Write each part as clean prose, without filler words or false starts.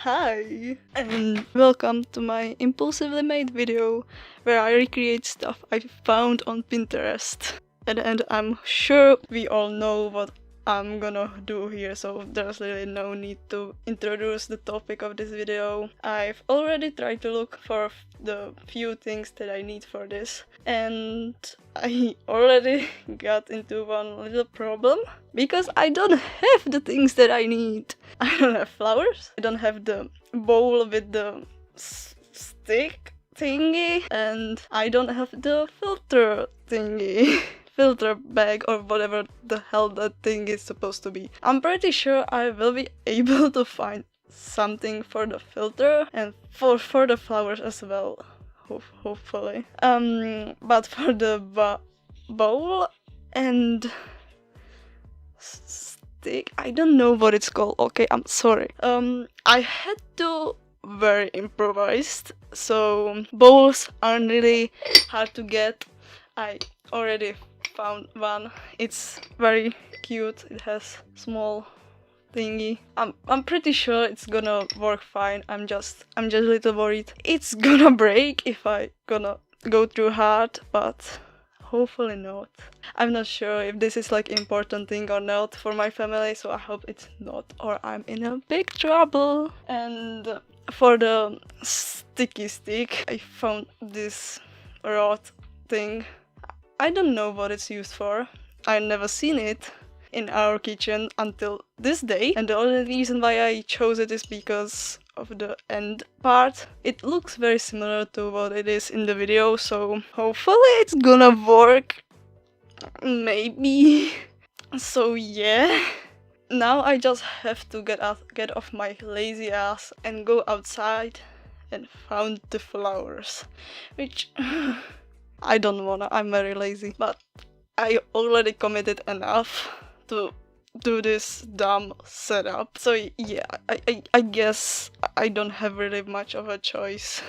Hi, and welcome to my impulsively made video where I recreate stuff I found on Pinterest. And I'm sure we all know what I'm gonna do here, so there's really no need to introduce the topic of this video. I've already tried to look for the few things that I need for this, and I already got into one little problem because I don't have the things that I need. I don't have flowers, I don't have the bowl with the stick thingy, and I don't have the filter thingy. Filter bag or whatever the hell that thing is supposed to be. I'm pretty sure I will be able to find something for the filter and for the flowers as well. Hopefully. But for the bowl and stick, I don't know what it's called. Okay, I'm sorry. I had to very improvised, so bowls aren't really hard to get. I already found one. It's very cute. It has small thingy. I'm pretty sure it's gonna work fine. I'm just a little worried it's gonna break if I gonna go too hard, but hopefully not. I'm not sure if this is like important thing or not for my family, so I hope it's not, or I'm in a big trouble. And for the sticky stick, I found this rod thing. I don't know what it's used for. I've never seen it in our kitchen until this day, and the only reason why I chose it is because of the end part. It looks very similar to what it is in the video, so hopefully it's gonna work. Maybe. So yeah. Now I just have to get off my lazy ass and go outside and found the flowers, which I don't wanna, I'm very lazy, but I already committed enough to do this dumb setup. So yeah, I guess I don't have really much of a choice.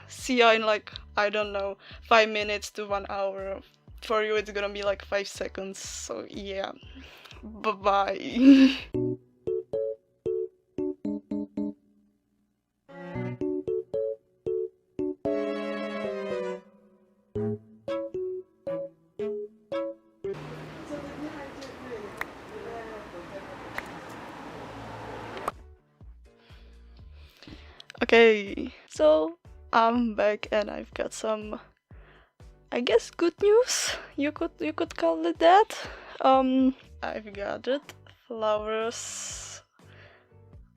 See ya in like, I don't know, 5 minutes to 1 hour. For you it's gonna be like 5 seconds, so yeah. Bye-bye. Okay, so I'm back and I've got some, I guess, good news. You could call it that. I've gathered flowers,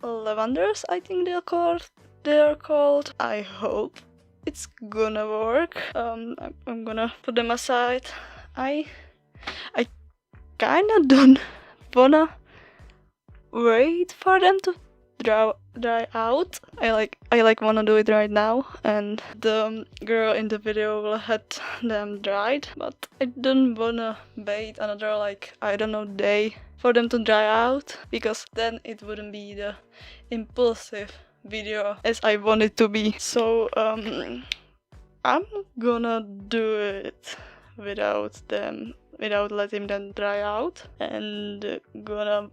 lavenders, I think they're called. I hope it's gonna work. I'm gonna put them aside. I kinda don't wanna wait for them to dry out. I wanna do it right now, and the girl in the video will have them dried, but I don't wanna wait another, like, I don't know, day for them to dry out, because then it wouldn't be the impulsive video as I want it to be. So I'm gonna do it without letting them dry out, and gonna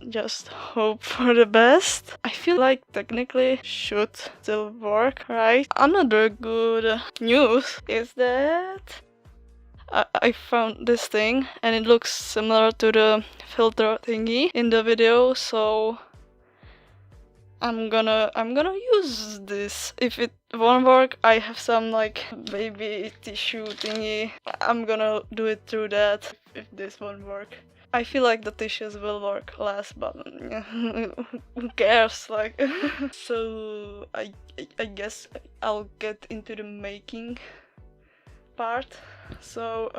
just hope for the best. I feel like technically should still work, right? Another good news is that I found this thing and it looks similar to the filter thingy in the video, so I'm gonna use this. If it won't work, I have some like baby tissue thingy. I'm gonna do it through that if this won't work. I feel like the tissues will work less, but who cares, like. So I guess I'll get into the making part. So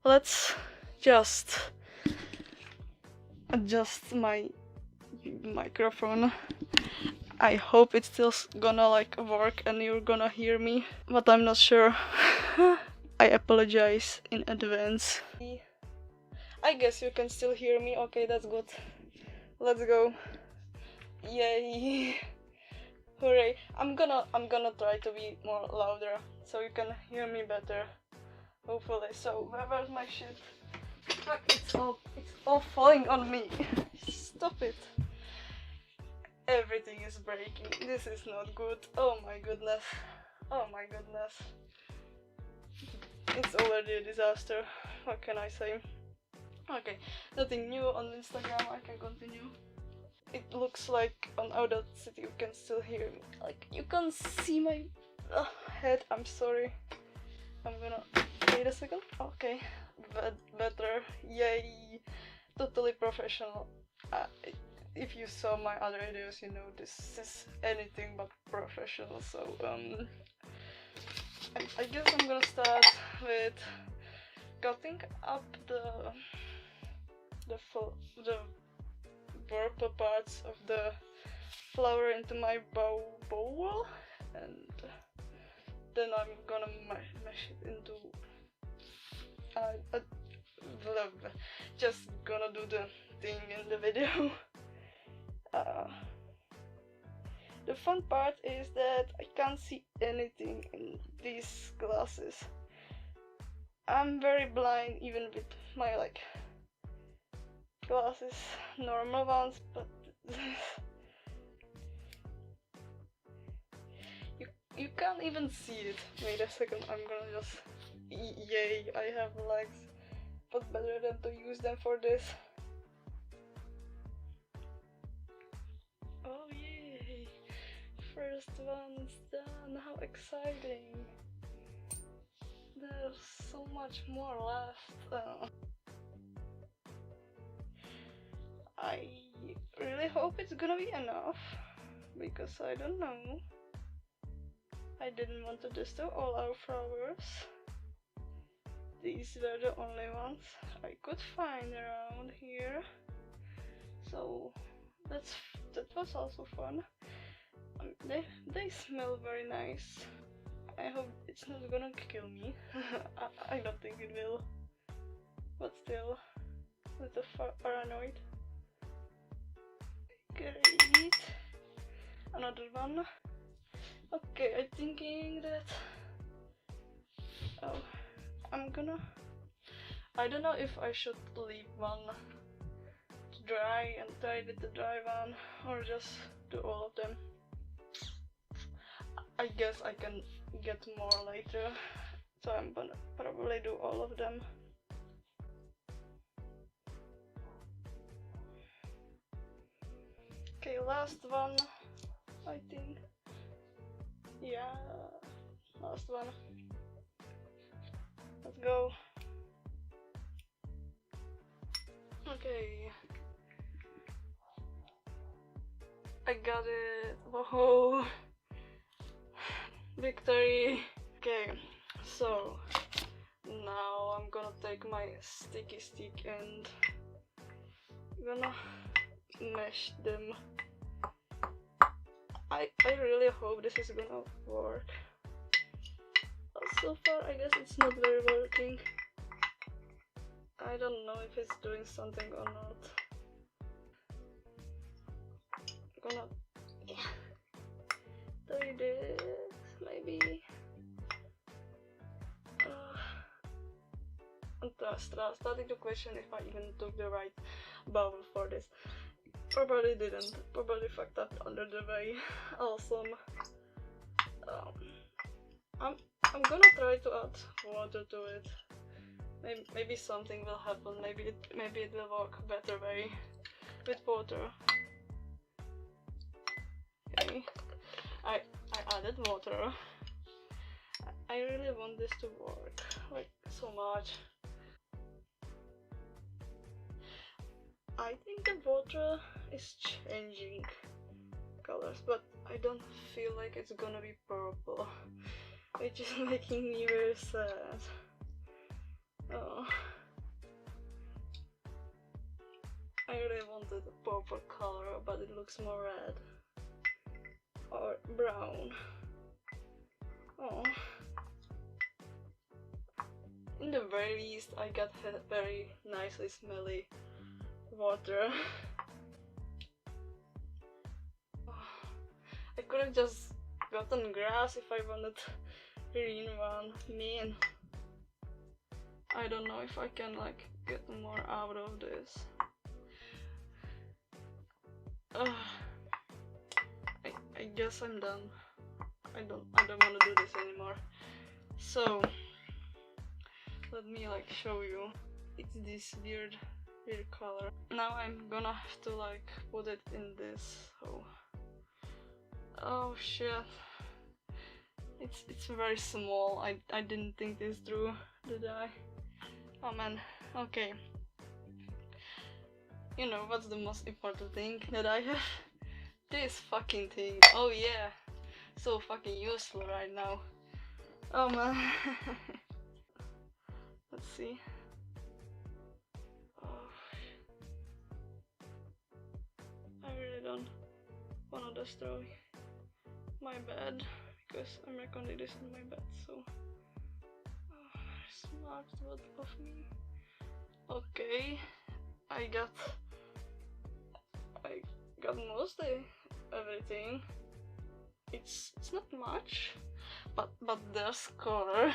let's just adjust my microphone. I hope it's still gonna like work and you're gonna hear me, but I'm not sure. I apologize in advance. I guess you can still hear me. Okay, that's good. Let's go. Yay. Hooray. I'm gonna try to be more louder so you can hear me better. Hopefully. So where's my shit? Fuck, it's all falling on me. Stop it. Everything is breaking. This is not good. Oh my goodness. Oh my goodness. It's already a disaster. What can I say? Okay, nothing new on Instagram. I can continue. It looks like on Audacity you can still hear me. Like, you can see my head. I'm sorry. I'm gonna wait a second. Okay, better. Yay! Totally professional. If you saw my other videos, you know this is anything but professional. So I guess I'm gonna start with cutting up the purple parts of the flower into my bowl, and then I'm gonna mash it into just gonna do the thing in the video. The fun part is that I can't see anything in these glasses. I'm very blind even with my like glasses, normal ones, but you can't even see it. Wait a second, I'm gonna just yay, I have legs, but better than to use them for this. Oh yay, first one's done. How exciting. There's so much more left. I really hope it's gonna be enough, because I don't know. I didn't want to destroy all our flowers. These were the only ones I could find around here. So that was also fun. They smell very nice. I hope it's not gonna kill me. I don't think it will. But still, that's a paranoid. Great. Another one. Okay, I'm thinking that. Oh, I don't know if I should leave one to dry and try with the dry one, or just do all of them. I guess I can get more later, so I'm gonna probably do all of them. Okay, last one, I think. Yeah, last one. Let's go. Okay. I got it. Whoa. Victory. Okay, so now I'm gonna take my sticky stick and gonna mesh them. I really hope this is gonna work. So far I guess it's not very working. I don't know if it's doing something or not. I'm gonna try this maybe. I'm starting to question if I even took the right bowl for this. Probably didn't. Probably fucked up under the way. Awesome. I'm gonna try to add water to it. Maybe something will happen. Maybe it will work better way with water. Okay. I added water. I really want this to work, like so much. I think the water is changing colors, but I don't feel like it's gonna be purple, which is making me very sad. Oh. I really wanted a purple color, but it looks more red. our brown. Oh. In the very least, I got a very nicely smelly water. I could have just gotten grass if I wanted green one. Man, I don't know if I can like get more out of this. I guess I'm done. I don't want to do this anymore. So let me like show you. It's this weird color. Now I'm gonna have to like put it in this. Oh shit. It's very small. I didn't think this through, did I? Oh man. Okay. You know what's the most important thing that I have? This fucking thing. Oh yeah. So fucking useful right now. Oh man. Let's see. Oh. I really don't wanna destroy my bed because I'm recording this in my bed, so smart of me. Okay, I got mostly everything. It's not much, but there's color.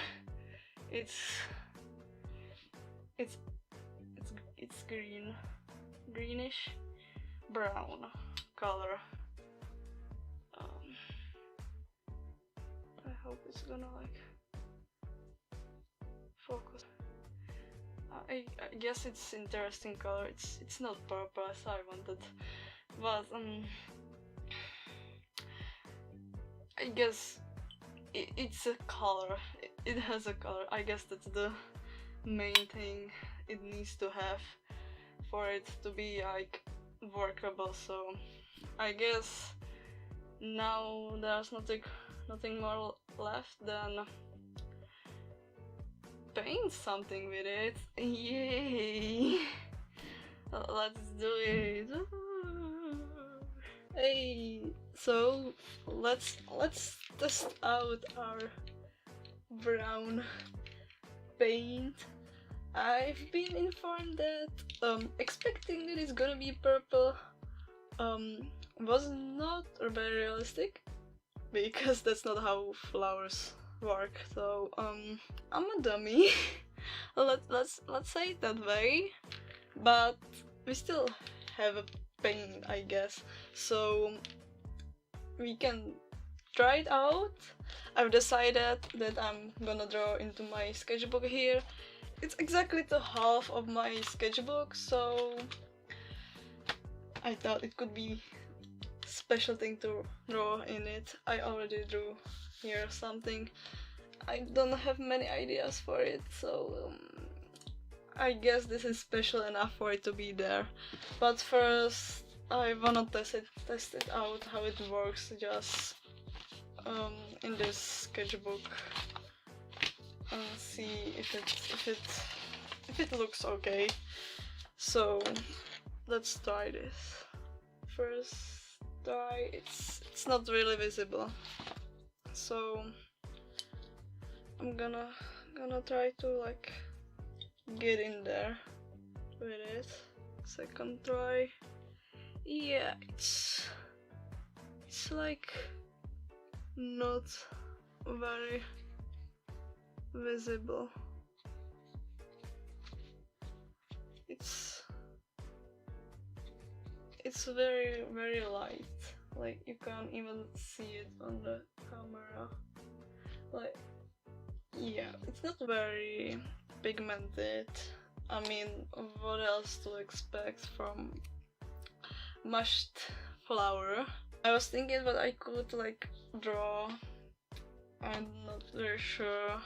It's greenish brown color. I hope it's gonna like focus. I guess it's interesting color. It's not purple as I wanted, but I guess it's a color. It has a color. I guess that's the main thing it needs to have for it to be like workable. So I guess now there's nothing more left than paint something with it. Yay! Let's do it. Hey, so let's test out our brown paint. I've been informed that expecting that it's gonna be purple was not very realistic, because that's not how flowers work. So I'm a dummy. let's say it that way, but we still have a paint, I guess, so we can try it out. I've decided that I'm gonna draw into my sketchbook here. It's exactly the half of my sketchbook, so I thought it could be a special thing to draw in it. I already drew here something. I don't have many ideas for it, so I guess this is special enough for it to be there. But first I wanna test it out how it works, just in this sketchbook, and see if it looks okay. So let's try this. First try. It's not really visible, so I'm gonna try to like get in there with it. Second try. Yeah, it's like not very visible. It's very light. Like you can't even see it on the camera. Like, yeah, it's not very pigmented. I mean, what else to expect from mushed flower? I was thinking that I could like draw. I'm not very sure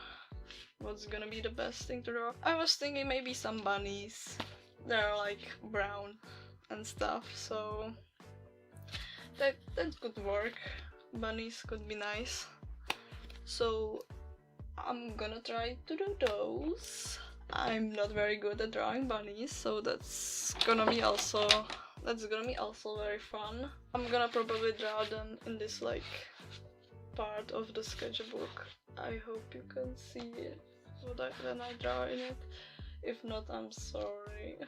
what's gonna be the best thing to draw. I was thinking maybe some bunnies. They're like brown and stuff, so that could work. Bunnies could be nice. So I'm gonna try to do those. I'm not very good at drawing bunnies, so that's gonna be also That's gonna be also very fun. I'm gonna probably draw them in this like part of the sketchbook. I hope you can see it when I draw in it. If not, I'm sorry.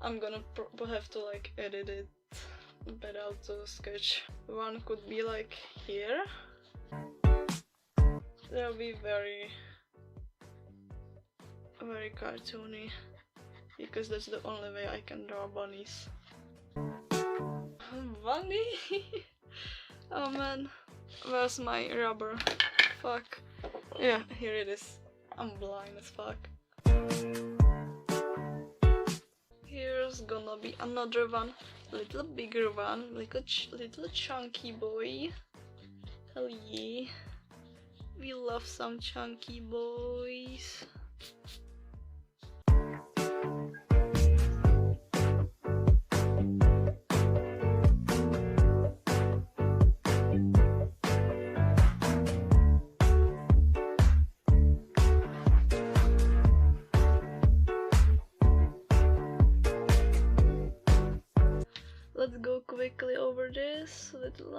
I'm gonna have to like edit it better out to sketch. One could be like here. They'll be very cartoony, because that's the only way I can draw bunnies. Bunny? Oh man, where's my rubber? Fuck. Yeah, here it is. I'm blind as fuck. Here's gonna be another one, little bigger one, little chunky boy. Hell yeah. We love some chunky boys. Let's go quickly over this little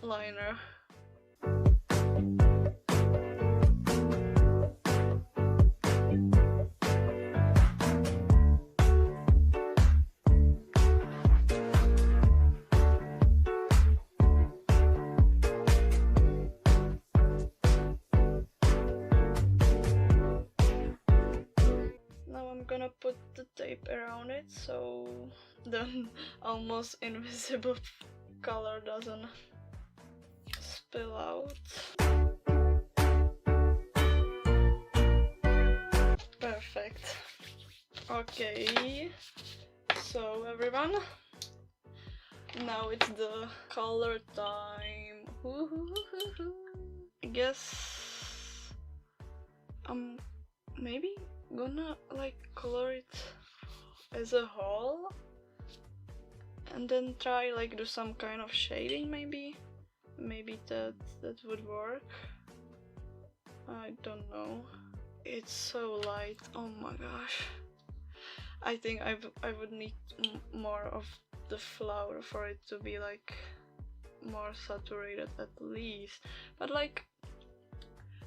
liner. I'm gonna put the tape around it so the almost invisible color doesn't spill out. Perfect. Okay, so everyone, now it's the color time. I guess I'm maybe gonna like color it as a whole and then try like do some kind of shading. Maybe that would work. I don't know. It's so light. Oh my gosh, I think I would need more of the flower for it to be like more saturated at least, but like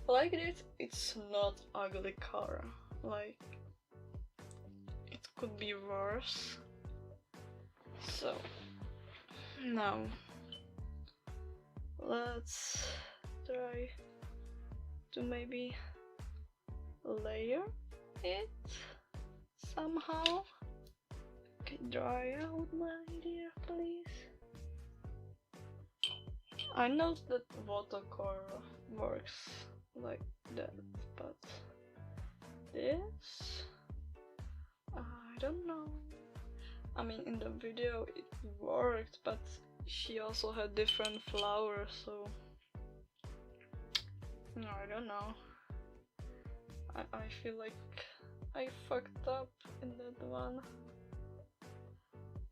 this, it's not ugly color. Like, it could be worse. So now let's try to maybe layer it somehow. Okay, dry out, my dear, please. I know that watercolor works like that, but this, I don't know. I mean, in the video it worked, but she also had different flowers, so no, I don't know. I feel like I fucked up in that one.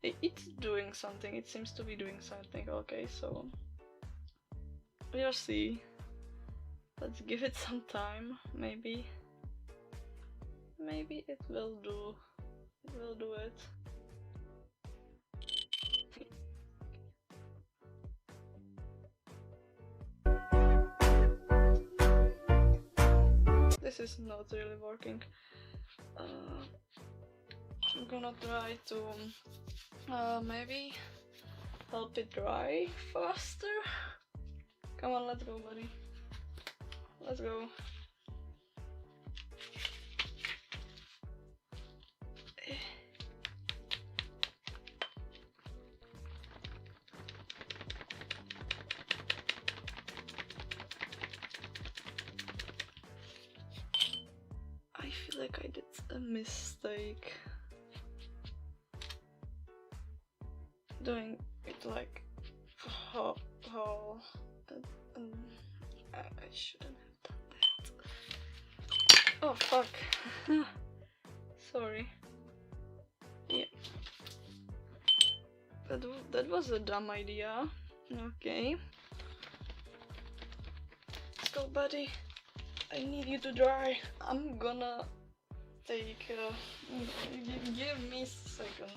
It's doing something. It seems to be doing something. Okay, so we'll see. Let's give it some time. Maybe it will do. It will do it. This is not really working. I'm gonna try to maybe help it dry faster. Come on, let's go, buddy. Let's go. I feel like I did a mistake doing it like whole, and I shouldn't have done that. Oh fuck. Sorry. Yeah. That was a dumb idea. Okay. Let's go, buddy. I need you to dry. I'm gonna take give me a second.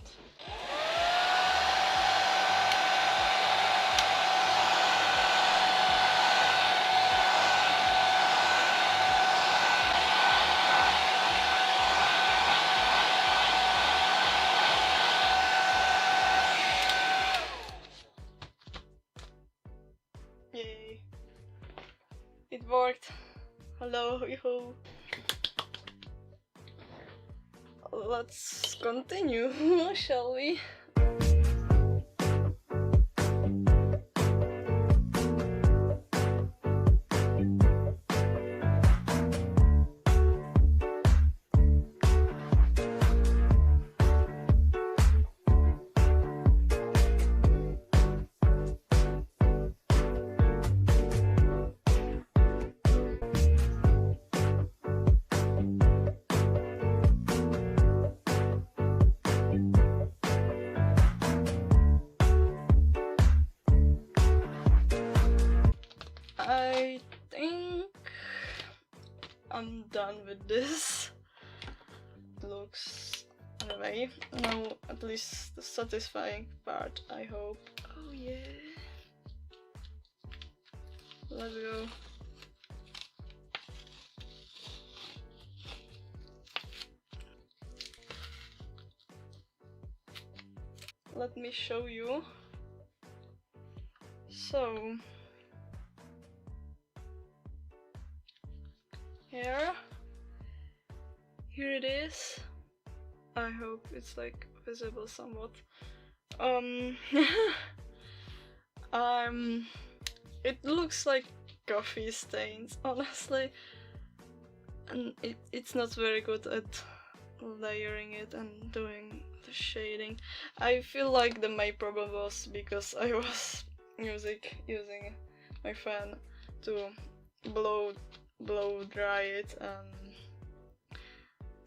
Yay. It worked. Hello, yo. Let's continue, shall we? I think I'm done with this. It looks anyway. Now at least the satisfying part, I hope. Oh yeah. Let's go. Let me show you. So here it is. I hope it's like visible somewhat. It looks like coffee stains, honestly, and it's not very good at layering it and doing the shading. I feel like the main problem was because I was using my fan to blow dry it, and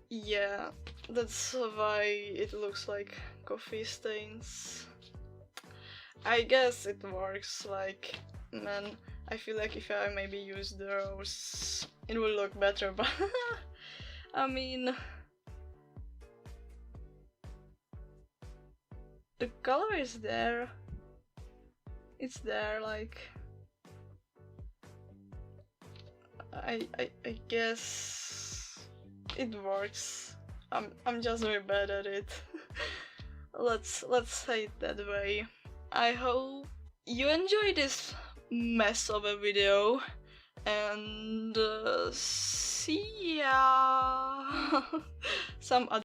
yeah, that's why it looks like coffee stains. I guess it works, like, man, I feel like if I maybe use those, it will look better, but I mean, the color is there. It's there, like, I guess it works. I'm just very bad at it. Let's say it that way. I hope you enjoyed this mess of a video, and see ya some other